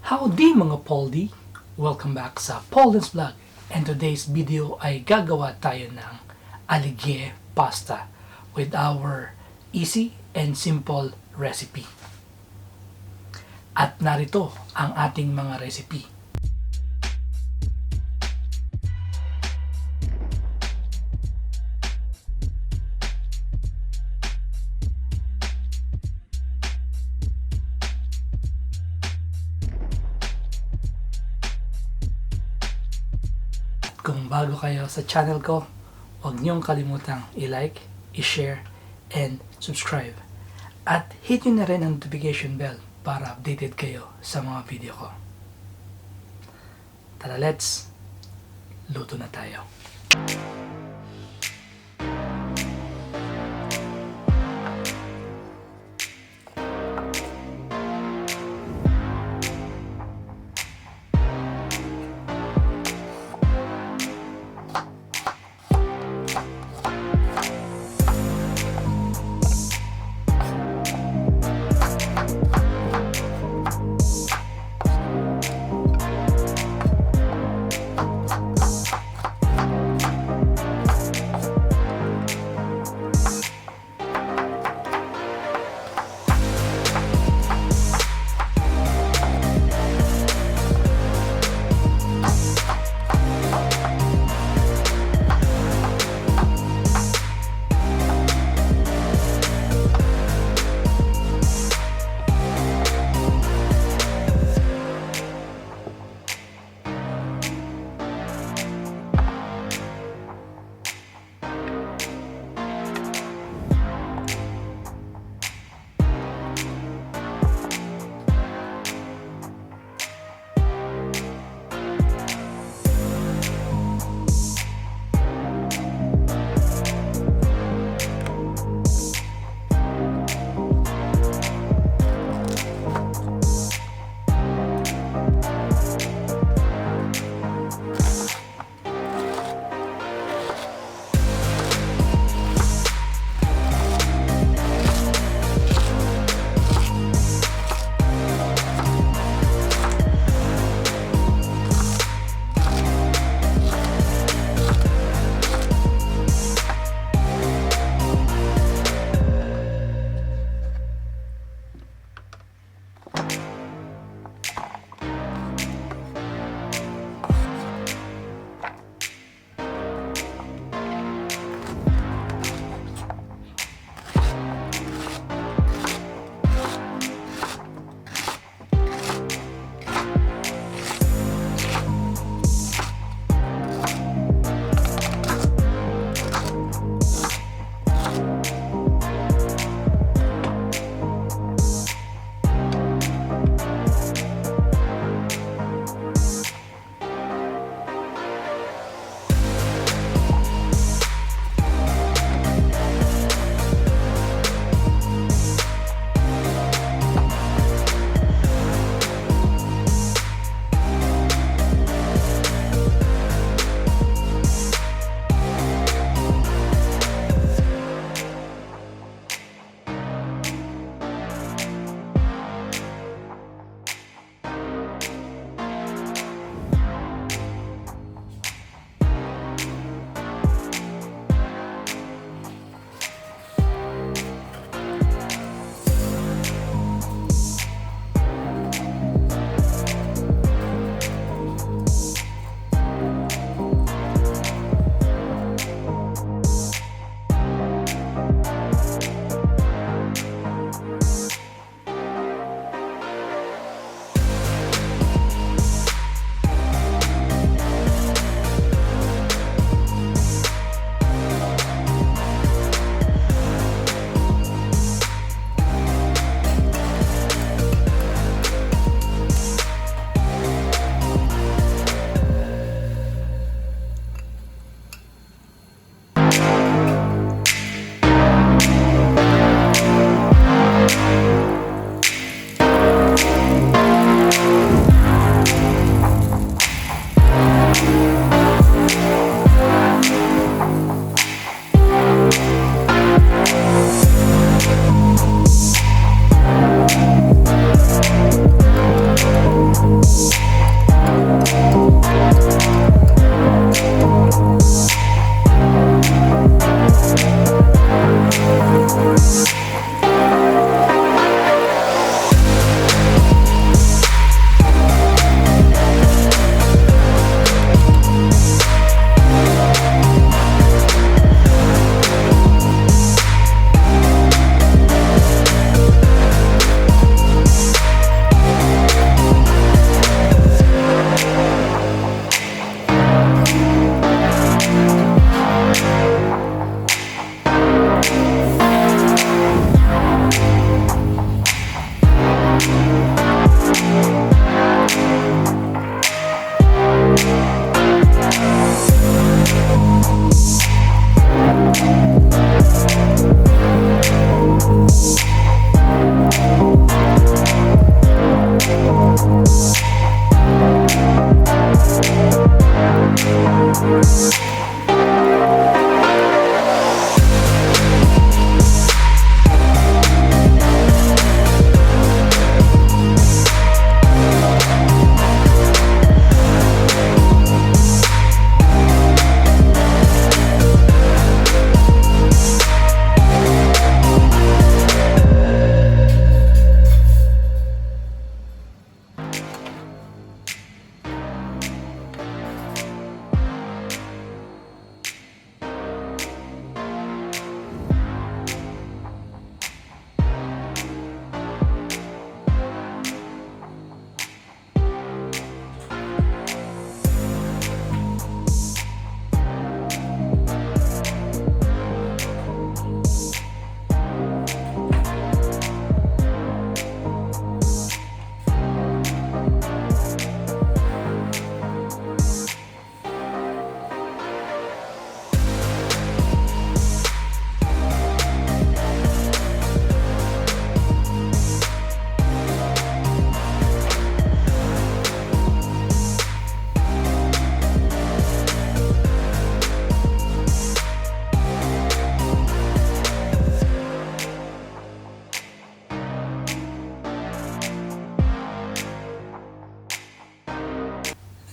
Howdy mga Poldy! Welcome back sa Polden's Vlog, and today's video ay gagawa tayo ng aligue pasta with our easy and simple recipe. At narito ang ating mga recipe. Kung bago kayo sa channel ko, huwag niyong kalimutang i-like, i-share, and subscribe. At hit nyo na rin ang notification bell para updated kayo sa mga video ko. Tara, let's luto na tayo.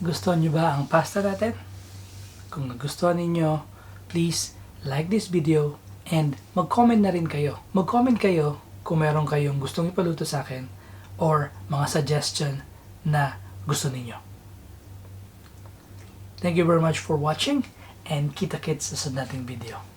Gusto nyo ba ang pasta natin? Kung nagustuhan ninyo, please like this video and mag-comment na rin kayo. Mag-comment kayo kung meron kayong gustong ipaluto sa akin or mga suggestion na gusto ninyo. Thank you very much for watching and kita-kits sa sunod nating video.